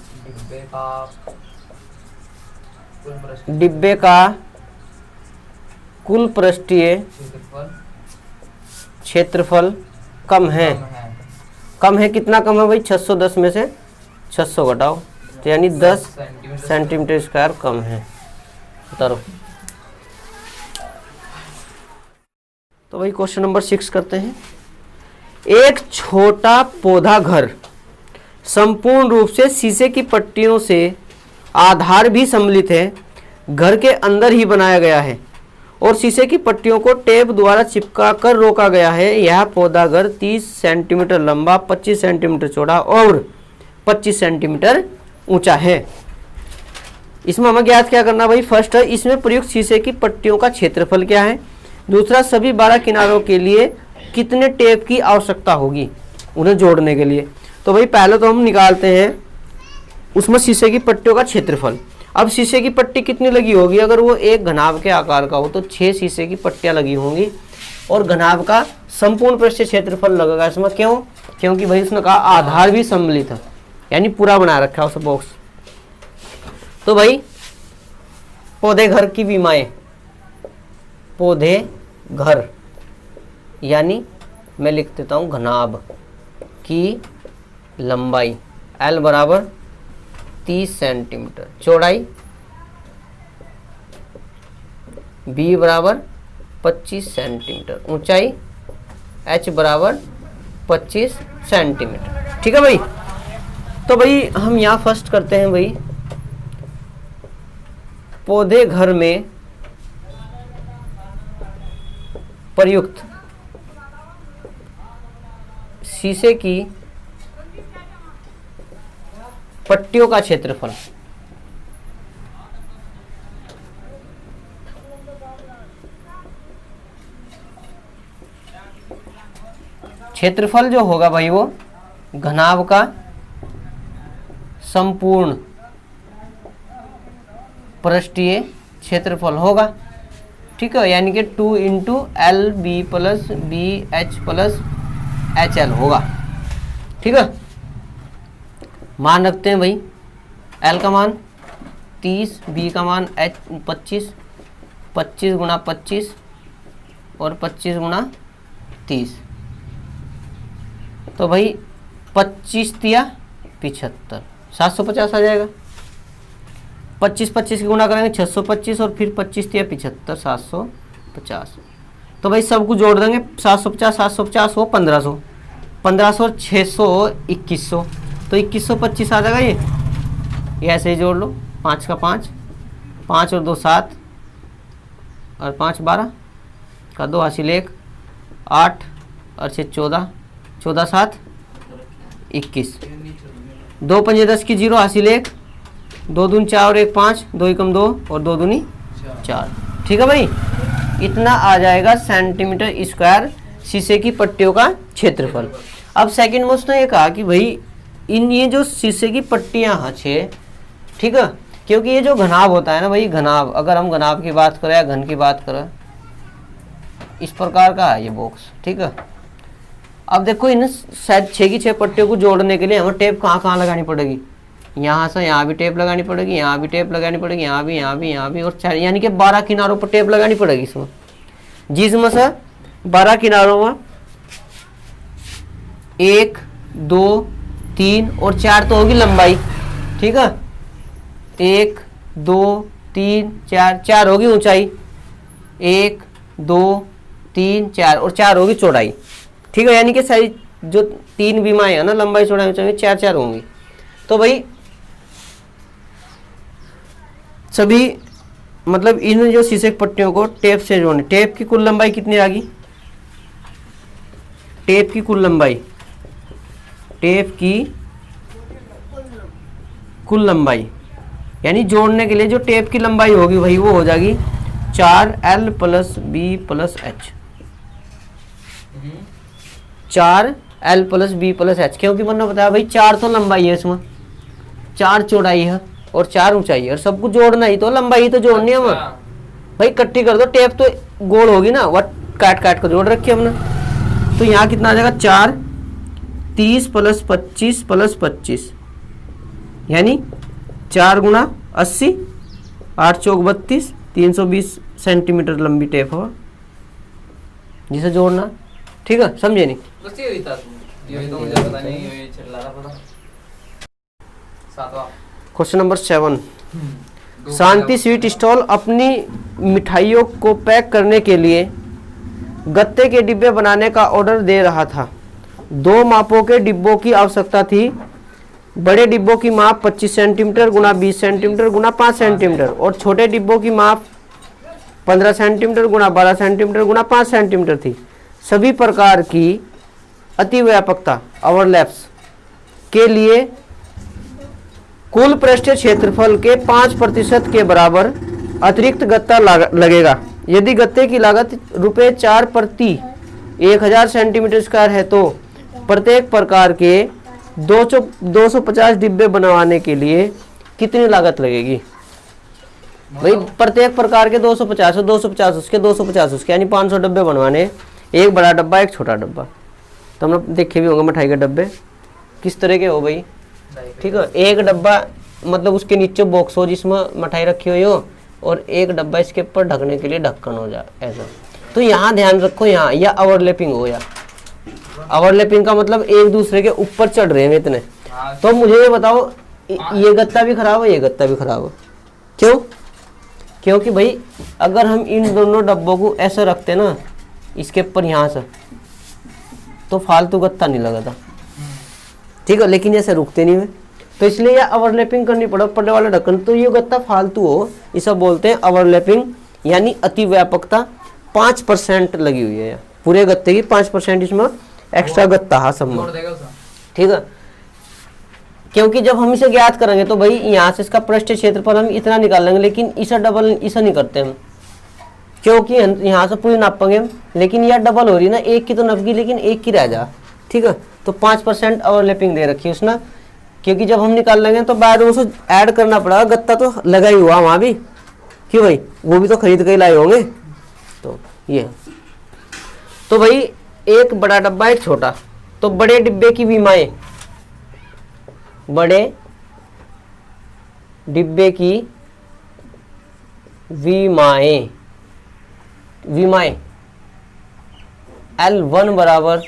डिब्बे का कुल पृष्ठीय क्षेत्रफल कम है। कम है, कितना कम है भाई? 610 में से 600 घटाओ तो यानी 10 सेंटीमीटर स्क्वायर कम है। उतारो। तो भाई क्वेश्चन नंबर 6 करते हैं। एक छोटा पौधा घर संपूर्ण रूप से शीशे की पट्टियों से आधार भी सम्मिलित है, घर के अंदर ही बनाया गया है और शीशे की पट्टियों को टेप द्वारा चिपका कर रोका गया है। यह पौधा घर 30 सेंटीमीटर लंबा, 25 सेंटीमीटर चौड़ा और 25 सेंटीमीटर ऊंचा है। इसमें हमें ज्ञात क्या करना भाई, फर्स्ट है इसमें प्रयुक्त शीशे की पट्टियों का क्षेत्रफल क्या है, दूसरा सभी 12 किनारों के लिए कितने टेप की आवश्यकता होगी उन्हें जोड़ने के लिए। तो भाई पहले तो हम निकालते हैं उसमें शीशे की पट्टियों का क्षेत्रफल। अब शीशे की पट्टी कितनी लगी होगी, अगर वो एक घनाभ के आकार का हो तो 6 शीशे की पट्टियां लगी होंगी और घनाभ का संपूर्ण पृष्ठीय क्षेत्रफल लगेगा इसमें। क्यों? क्योंकि भाई उसने कहा आधार भी सम्मिलित है, यानी पूरा बना रखा है उस बॉक्स। तो भाई पौधे घर की विमाएं, पौधे घर यानी मैं लिख देता हूं घनाभ की लंबाई L बराबर 30 सेंटीमीटर, चौड़ाई B बराबर 25 सेंटीमीटर, ऊंचाई H बराबर 25 सेंटीमीटर। ठीक है भाई। तो भाई हम यहाँ फर्स्ट करते हैं भाई पौधे घर में प्रयुक्त शीशे की पट्टियों का क्षेत्रफल। क्षेत्रफल जो होगा भाई वो घनाभ का संपूर्ण पृष्ठीय क्षेत्रफल होगा। ठीक है, यानी कि 2 into L B plus B H plus H L होगा। ठीक है, मान रखते हैं भाई L का मान 30, B का मान 25, 25 गुणा 25 और 25 गुणा 30। तो भाई 25 तिया 75, 750 आ जाएगा। 25 की गुणा करेंगे 625 और फिर 25 तिया 75, 750। तो भाई सबको जोड़ देंगे 750 750 हो 1500, 1500 और 600 2100, तो 2125 आ जाएगा ये ऐसे ही जोड़ लो। 5 का 5, 5 और 2 7 और 5 12 का 2 हासिल 1, 8 और 6 14, 14 7 21, 2 5 10 की 0 हासिल 1, 2 दूनी 4 और 1 5, 2 एकम 2 और 2 दूनी 4। ठीक है भाई, इतना आ जाएगा सेंटीमीटर स्क्वायर शीशे की पट्टियों का क्षेत्रफल। अब सेकंड में उसने ये कहा कि भाई इन ये जो शीशे की पट्टियां हैं 6, ठीक है, क्योंकि ये जो घनाभ होता है ना भाई, घनाभ अगर हम घनाभ की बात करें या घन की बात करें, इस प्रकार का है ये बॉक्स। ठीक है, अब देखो इन शायद 6 की 6 पट्टियों को जोड़ने के लिए हमें टेप कहाँ लगानी पड़ेगी, यहाँ से यहाँ भी टेप लगानी पड़ेगी, यहाँ भी टेप लगानी पड़ेगी, यहाँ भी यहाँ भी यहाँ भी, और यानी कि 12 किनारों पर टेप लगानी पड़ेगी इसमें, जिसमें से 12 किनारों में 1 2 3 और 4 तो होगी लंबाई। ठीक है, 1 2 3 4, 4 होगी ऊंचाई, 1 2 3 4 और 4 होगी चौड़ाई। ठीक है, यानी कि सारी जो 3 विमाएं है ना, लंबाई चौड़ाई ऊंचाई 4 होंगी। तो भाई सभी मतलब इन जो शीशे की पट्टियों को टेप से जोड़ने, टेप की कुल लंबाई कितनी आ गई, टेप की कुल लंबाई, टेप की कुल लंबाई यानी जोड़ने के लिए जो टेप की लंबाई होगी भाई वो हो जाएगी 4L plus B plus H, 4L plus B plus H, क्योंकि मैंने बताया भाई 4 तो लंबाई है इसमें, 4 चौड़ाई है और 4 ऊंचाई है, और सब कुछ जोड़ना ही तो, लंबाई ही तो जोड़नी है हमें भाई। इकट्ठी कर दो, टेप तो गोल होगी ना, वह काट काट कर जोड़ रखी है हमने। तो यहाँ कितना आ जाएगा 4 30 प्लस 25 प्लस 25 यानी 4 गुणा 80, 8 चौक 32, 320 सेंटीमीटर लंबी टेप हो जिसे जोड़ना। ठीक है, समझे नहीं? क्वेश्चन नंबर 7, शांति स्वीट स्टॉल अपनी मिठाइयों को पैक करने के लिए गत्ते के डिब्बे बनाने का ऑर्डर दे रहा था। 2 मापों के डिब्बों की आवश्यकता थी बड़े डिब्बों की माप 25 सेंटीमीटर गुना 20 सेंटीमीटर गुना 5 सेंटीमीटर और छोटे डिब्बों की माप 15 सेंटीमीटर गुना 12 सेंटीमीटर गुना 5 सेंटीमीटर थी। सभी प्रकार की अतिव्यापकता ओवरलैप्स के लिए कुल पृष्ठीय क्षेत्रफल के 5% के बराबर अतिरिक्त गत्ता लगेगा। यदि गत्ते की लागत ₹4 प्रति 1000 सेंटीमीटर स्क्वायर है तो प्रत्येक प्रकार के 250 डिब्बे बनवाने के लिए कितनी लागत लगेगी? भाई प्रत्येक प्रकार के 250 उसके 250 उसके यानी 500 डब्बे बनवाने, एक बड़ा डब्बा एक छोटा डब्बा। तो हम लोग देखे भी होंगे मिठाई के डब्बे किस तरह के हो भाई, ठीक है। एक डब्बा मतलब उसके नीचे बॉक्स हो जिसमें मिठाई रखी हुई हो और एक डब्बा इसके ऊपर ढकने के लिए ढक्कन हो जाए ऐसा। तो यहाँ ध्यान रखो, यहाँ या ओवरलैपिंग हो, या ओवरलैपिंग का मतलब एक दूसरे के ऊपर चढ़ रहे हैं इतने। तो मुझे ये बताओ ये गत्ता भी खराब है, ये गत्ता भी खराब है, क्यों? क्योंकि भाई अगर हम इन दोनों डब्बों को ऐसे रखते ना इसके ऊपर यहाँ से तो फालतू गत्ता नहीं लगा था, ठीक है, लेकिन ऐसे रुकते नहीं हुए तो इसलिए यह ओवरलैपिंग करनी पड़ा ऊपर वाला ढक्कन। तो ये गत्ता फालतू हो, इसे बोलते हैं ओवरलैपिंग यानी अतिव्यापकता 5% लगी हुई है। पूरे गत्ते की 5% इसमें एक्स्ट्रा गत्ता है सब में, ठीक है। क्योंकि जब हम इसे ज्ञात करेंगे तो भाई यहाँ से इसका पृष्ठीय क्षेत्रफल हम इतना निकाल लेंगे, लेकिन इसे डबल इसे नहीं करते हम, क्योंकि यहाँ से पूरी नापेंगे हम, लेकिन यह डबल हो रही ना, एक की तो नपगी लेकिन एक की रह जा, ठीक है। तो 5% ओवरलैपिंग दे रखी है उसने, क्योंकि जब हम निकाल लेंगे तो बाद में उसे ऐड करना पड़ेगा। गत्ता तो लगा ही हुआ वहाँ भी, क्यों भाई, वो भी तो खरीद के ही लाए होंगे। तो ये तो भाई एक बड़ा डब्बा एक छोटा, तो बड़े डिब्बे की विमाएं, बड़े डिब्बे की विमाएं L1 बराबर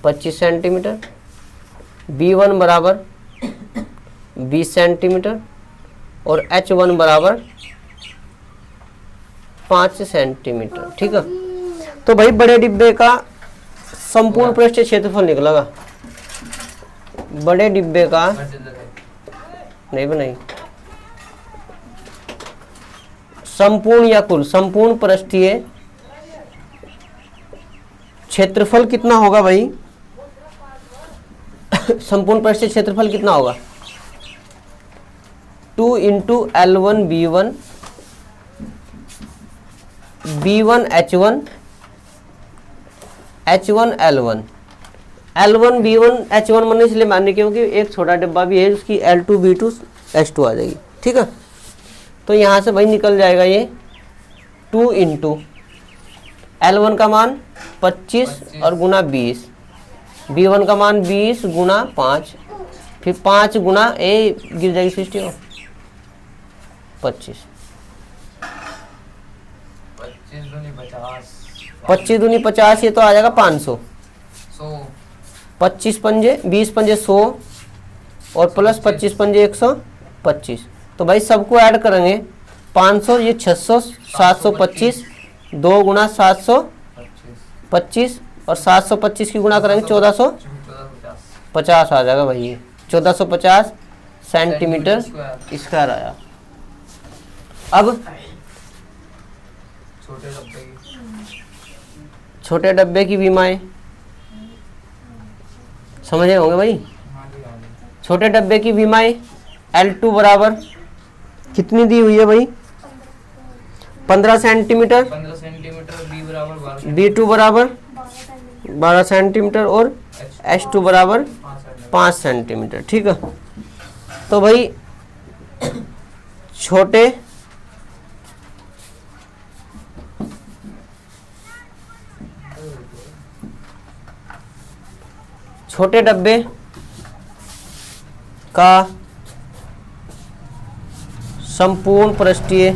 25 सेंटीमीटर, B1 बराबर 20 सेंटीमीटर और H1 बराबर 5 सेंटीमीटर, ठीक है। तो भाई बड़े डिब्बे का संपूर्ण पृष्ठीय क्षेत्रफल निकलेगा, बड़े डिब्बे का नहीं बनाई संपूर्ण या कुल संपूर्ण पृष्ठीय क्षेत्रफल कितना होगा भाई? संपूर्ण पृष्ठीय क्षेत्रफल कितना होगा? 2 × L1 B1 B1 H1 H1 L1 L1 B1 H1 मैंने इसलिए मानने क्योंकि एक छोटा डिब्बा भी है उसकी L2 B2 H2 आ जाएगी, ठीक है। तो यहाँ से भाई निकल जाएगा ये 2 × L1 का मान 25 और गुना 20, B1 का मान 20 गुना 5, फिर 5 गुना ए गिर जाएगी सृष्टि हो 25 25 दूनी 50, ये तो आ जाएगा 500। 25 पंजे 20 पंजे 100 और प्लस 25 पंजे 125। तो भाई सबको ऐड करेंगे 500 ये 600 725 2 गुना 725 और 725 की गुणा करेंगे 1450 आ जाएगा भाई, ये 1450 सेंटीमीटर स्क्वायर आया। अब छोटे डब्बे की विमाएं समझे होंगे भाई। छोटे डब्बे की विमाएं L2 बराबर कितनी दी हुई है भाई? 15 सेंटीमीटर, B2 बराबर 12 सेंटीमीटर और H2 बराबर 5 सेंटीमीटर, ठीक है। तो भाई छोटे डब्बे का संपूर्ण पृष्ठीय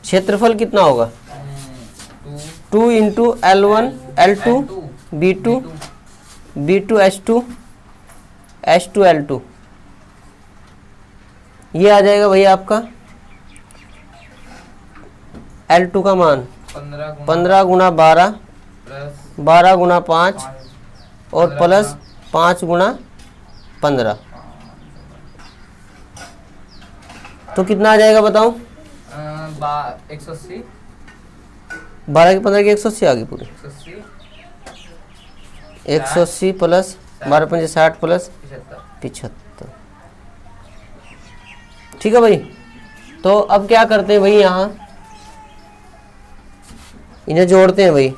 क्षेत्रफल कितना होगा? 2 × L1 L2 B2 B2 H2 H2 L2, ये आ जाएगा भैया आपका L2 का मान 15 गुना 12 प्लस 12 गुना 5 और 15 प्लस 5 गुना 15 तो कितना आ जाएगा बताओ? 180 12 की 15 की 180 आ गई पूरी। 180 180 प्लस 12 पंजे 60 प्लस 75 75। ठीक है भाई। तो अब क्या करते हैं भाई, यहाँ इन्हें जोड़ते हैं भाई।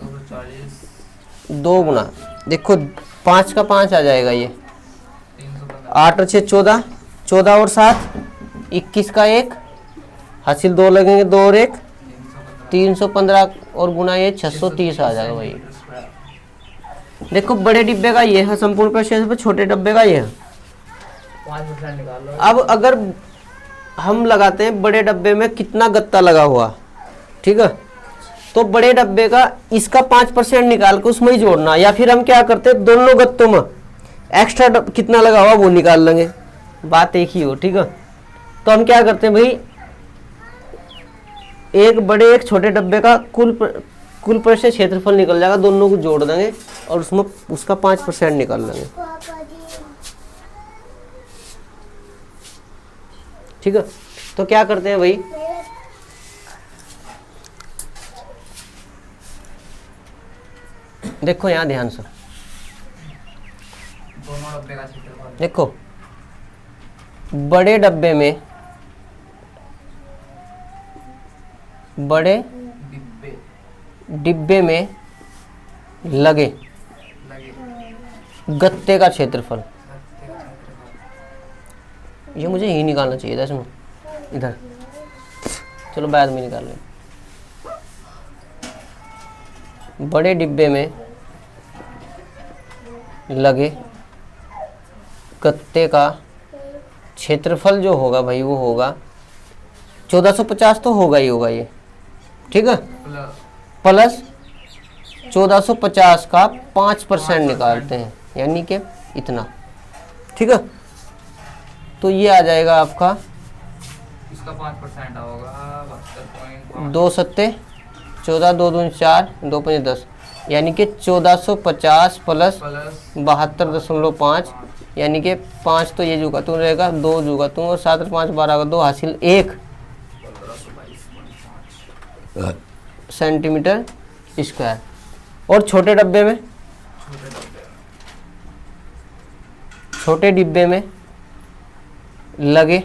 240 2 गुना देखो 5 का 5 आ जाएगा ये, 315 8 और 6 14, 14 और 7 21 का 1 हासिल 2 लगेंगे, 2 और 1 315 और गुना ये 630 आ जाएगा भाई। देखो बड़े डिब्बे का ये है संपूर्ण प्रश्न, छोटे डिब्बे का ये है। 5% निकाल लो। अब अगर हम लगाते हैं बड़े डब्बे में कितना गत्ता लगा हुआ, ठीक है, तो बड़े डब्बे का इसका 5% निकाल के उसमें ही जोड़ना, या फिर हम क्या करते हैं दोनों गत्तों में एक्स्ट्रा कितना लगा हुआ वो निकाल लेंगे, बात एक ही हो। ठीक है, तो हम क्या करते हैं भाई, एक बड़े एक छोटे डब्बे का कुल प्रश्न क्षेत्रफल निकल जाएगा, दोनों को जोड़ देंगे और उसमें उसका 5% निकाल लेंगे। ठीक है, तो क्या करते हैं भाई, देखो यहाँ ध्यान से दोनों डब्बे का क्षेत्रफल देखो, बड़े डब्बे में बड़े डिब्बे में लगे गत्ते का क्षेत्रफल, ये मुझे ही निकालना चाहिए था इसमें, इधर चलो बाद में निकाल लें। बड़े डिब्बे में लगे गत्ते का क्षेत्रफल जो होगा भाई वो होगा 1450, तो होगा ही होगा ये। ठीक है, प्लस 1450 का 5% निकालते हैं, यानी कि इतना। ठीक है, तो ये आ जाएगा आपका इसका 5% होगा 72.5 2 सत्ते 14, 2 दूनी 4, 2 पंजे 10, यानी कि 1450 प्लस 72.5, यानी कि 5 तो ये जुगा तुम रहेगा, 2 जुगा तुम और 7 और 5 12 का 2 हासिल 1 सेंटीमीटर स्क्वायर। और छोटे डब्बे में, छोटे डिब्बे में लगे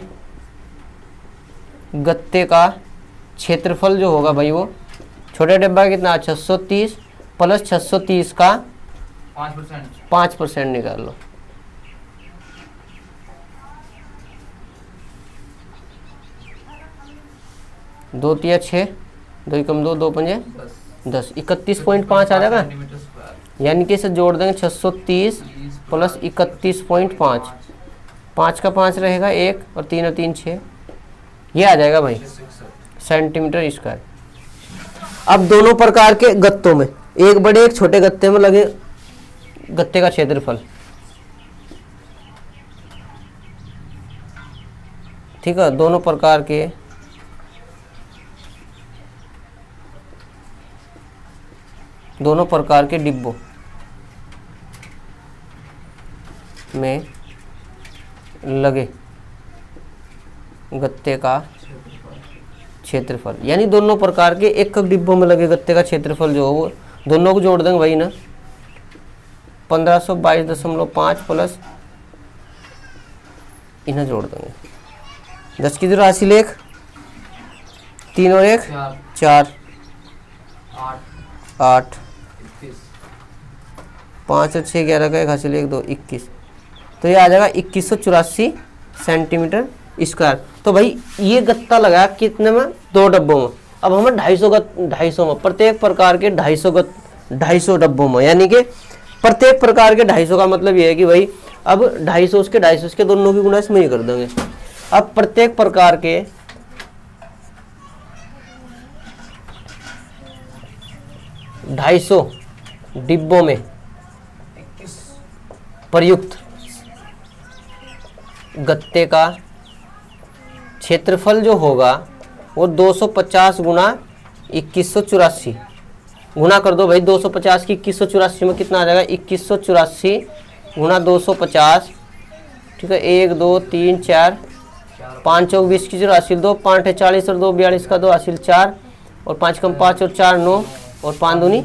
गत्ते का क्षेत्रफल जो होगा भाई वो, छोटे डब्बा कितना 630 प्लस 630 का 5% निकाल लो। दो तिया 6, 2 कम 2, 2 पंजे 10, 31.5 आ जाएगा, यानी कि इसे जोड़ देंगे 630 प्लस 31.5, 5 का 5 रहेगा 1 और 3 और 3 6, ये आ जाएगा भाई सेंटीमीटर स्क्वायर। अब दोनों प्रकार के गत्तों में, एक बड़े एक छोटे गत्ते में लगे गत्ते का क्षेत्रफल, ठीक है, दोनों प्रकार के डिब्बों में लगे गत्ते का क्षेत्रफल, यानी दोनों प्रकार के एक डिब्बों में लगे गत्ते का क्षेत्रफल जो हो वो दोनों को जोड़ देंगे भाई ना, 1522.5 प्लस इन्हें जोड़ देंगे, 10 की जरूर हासिल 1, 3 और 1 4, 8 5 और 6 11 का 1 हासिल 1 2 21, तो ये आ जाएगा 2184 सेंटीमीटर स्क्वायर। तो भाई ये गत्ता लगा कितने में, 2 डब्बों में। अब हमें 250 में, प्रत्येक प्रकार के 250 डब्बों में, यानी कि प्रत्येक प्रकार के 250 का मतलब ये है कि भाई अब 250 उसके 250 उसके दोनों की गुणा इसमें ही कर देंगे। अब प्रत्येक प्रकार के 250 डिब्बों में प्रयुक्त गत्ते का क्षेत्रफल जो होगा वो 250 गुना 2184 गुना कर दो भाई 250 की 2184 में कितना आ जाएगा 2184 गुना 250, ठीक है। 1 2 3 4 5 चौक 20 की 0 हासिल 2, 5 40 और 2 42 का 2 हासिल 4 और 5 कम 5 और 4 9 और 5 दूनी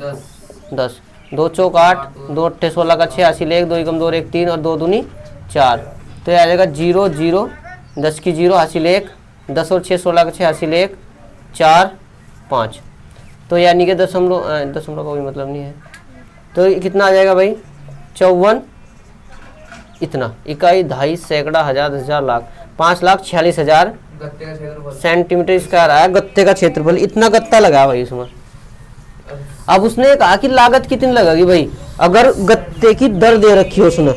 10, 2 चौक 8, 2 अट्ठे 16 का 6 हासिल 1, 2 कम 2 1 3 और 2 दूनी 4। तो ये आ जाएगा 0 0 10 की 0 हासिल 1, 10 और 6 16 का 6 हासिल 1 4 5। तो यानी कि दशमलव का कोई मतलब नहीं है। तो ये कितना आ जाएगा भाई 54 इतना इकाई दहाई सैकड़ा हजार 10,000 लाख 5,46,000 गत्ते का क्षेत्रफल सेंटीमीटर स्क्वायर आया गत्ते का क्षेत्रफल। इतना गत्ता लगा भाई इसमें। अब उसने कहा कि लागत कितनी लगेगी भाई, अगर गत्ते की दर दे रखी है उसने,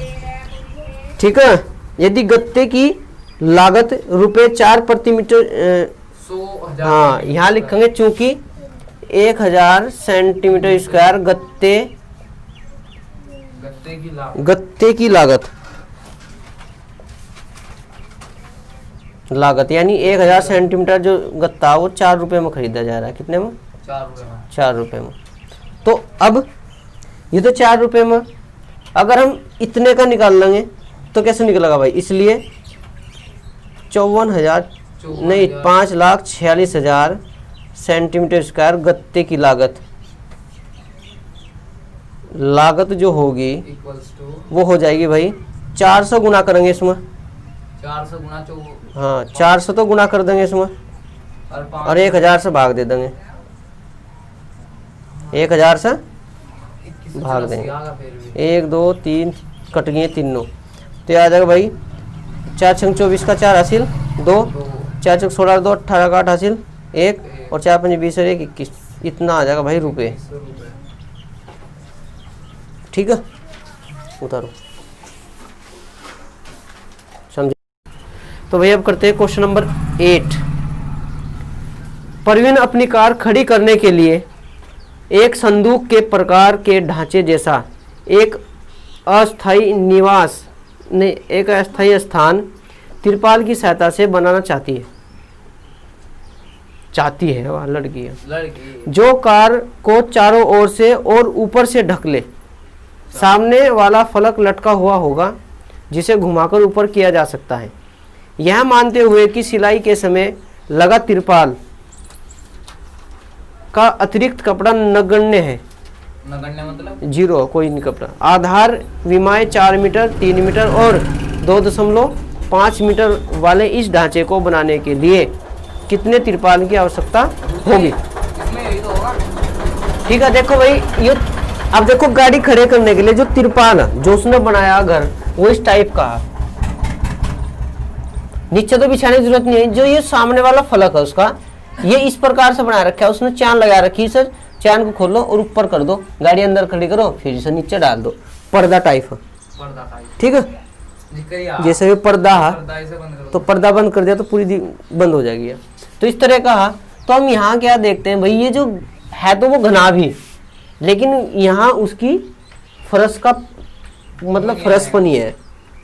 ठीक है। यदि गत्ते की लागत ₹4 प्रति मीटर 100,000 हाँ यहाँ लिखेंगे चूंकि 1,000 सेंटीमीटर स्क्वायर गत्ते की लागत यानी 1,000 सेंटीमीटर जो गत्ता वो 4 रुपए में खरीदा जा रहा है। कितने में 4 रुपए में। तो अब ये तो 4 रुपए में, अगर हम इतने का निकाल लेंगे तो कैसे निकलेगा भाई, इसलिए 54,000 नहीं 5,46,000 सेंटीमीटर स्क्वायर गत्ते की लागत जो होगी वो हो जाएगी भाई 400 गुना करेंगे इसमें 400 गुना हाँ 400 तो गुना कर देंगे इसमें और 1,000 से भाग दे देंगे 1,000 से भाग देंगे 1 2 3 कट गए तीनों। तो आ जाएगा भाई 4 छंग 24 का 4 हासिल 2, 4 छंग 16 2 18 का 8 हासिल 1 और 4 5 20 और 1 21। इतना आ जाएगा भाई रुपए। ठीक है उतारो समझे। तो भाई अब करते हैं क्वेश्चन नंबर 8। परवीन अपनी कार खड़ी करने के लिए एक संदूक के प्रकार के ढांचे जैसा एक अस्थायी स्थान तिरपाल की सहायता से बनाना चाहती है वह लड़की जो कार को चारों ओर से और ऊपर से ढक ले। सामने वाला फलक लटका हुआ होगा जिसे घुमाकर ऊपर किया जा सकता है। यह मानते हुए कि सिलाई के समय लगा तिरपाल का अतिरिक्त कपड़ा नगण्य है, नगण्य मतलब 0 कोई नहीं कपड़ा। आधार विमाएं 4 मीटर 3 मीटर और 2.5 मीटर वाले इस ढांचे को बनाने के लिए कितने तिरपाल की आवश्यकता होगी। इसमें यही तो होगा। ठीक है देखो भाई ये अब देखो गाड़ी खड़े करने के लिए जो तिरपाल है जो उसने बनाया घर वो इस टाइप का है। नीचे तो बिछाने की जरूरत नहीं है। जो ये सामने वाला फलक है उसका ये इस प्रकार से बना रखा है। उसने चैन लगा रखी है सर, चैन को खोलो और ऊपर कर दो, गाड़ी अंदर खड़ी करो फिर इसे नीचे डाल दो। पर्दा टाइप है, ठीक है। जैसे भी पर्दा है तो पर्दा बंद कर दिया तो पूरी बंद हो जाएगी। तो इस तरह का तो हम यहाँ क्या देखते हैं भाई, ये जो है तो वो घना भी, लेकिन यहाँ उसकी फरस का मतलब फरसपनी है।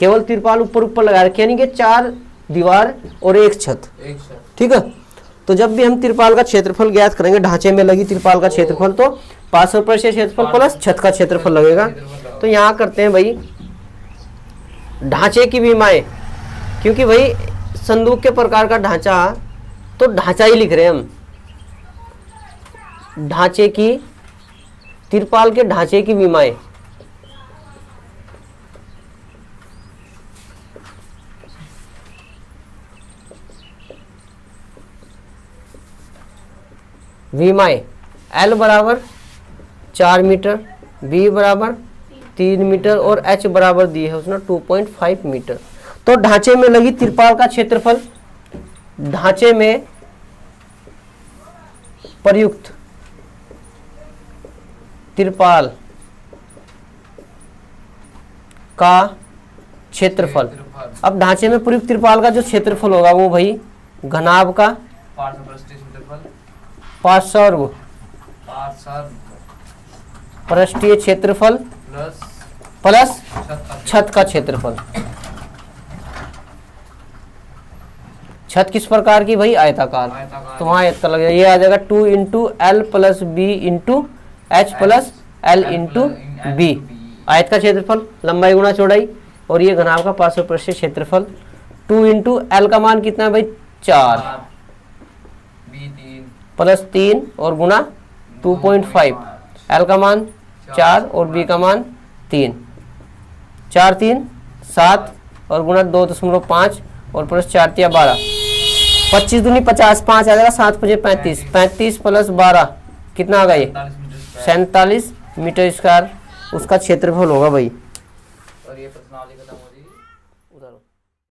केवल तिरपाल ऊपर ऊपर लगा रखे यानी कि 4 दीवार और एक छत, ठीक है। तो जब भी हम तिरपाल का क्षेत्रफल ज्ञात करेंगे, ढांचे में लगी तिरपाल का क्षेत्रफल तो 500% क्षेत्रफल प्लस छत का क्षेत्रफल लगेगा। तो यहाँ करते हैं भाई ढांचे की विमाएं, क्योंकि भाई संदूक के प्रकार का ढांचा तो ढांचा ही लिख रहे हैं हम। ढांचे की तिरपाल के ढांचे की विमाएं L बराबर 4 मीटर, B बराबर 3 मीटर और H बराबर दी है उसने 2.5 मीटर। तो ढांचे में लगी तिरपाल का क्षेत्रफल, ढांचे में प्रयुक्त तिरपाल का क्षेत्रफल। अब ढांचे में प्रयुक्त तिरपाल का जो क्षेत्रफल होगा वो भाई घनाभ का 500 पृष्ठीय क्षेत्रफल प्लस छत का क्षेत्रफल। छत किस प्रकार की भाई? आयताकार। आयताकार। तो वहाँ आयत का लग जाएगा, ये आ जाएगा 2 into L plus B into H plus L into B. आयत का क्षेत्रफल लंबाई गुणा चौड़ाई, और ये घनाभ का पार्श्व पृष्ठीय क्षेत्रफल। 2 इंटू एल का मान कितना है भाई? 4 बी 3 प्लस 3 और गुणा 2.5। एल का मान 4 और बी का मान 3। 4 3 7 और गुणा 2.5 और प्लस 4 3 12। 25 दूनी 50, 5 आ जाएगा, 7 5 35। 35 प्लस 12 कितना आ गया? ये 47 मीटर स्क्वायर उसका क्षेत्रफल होगा भाई। और ये प्रश्नावली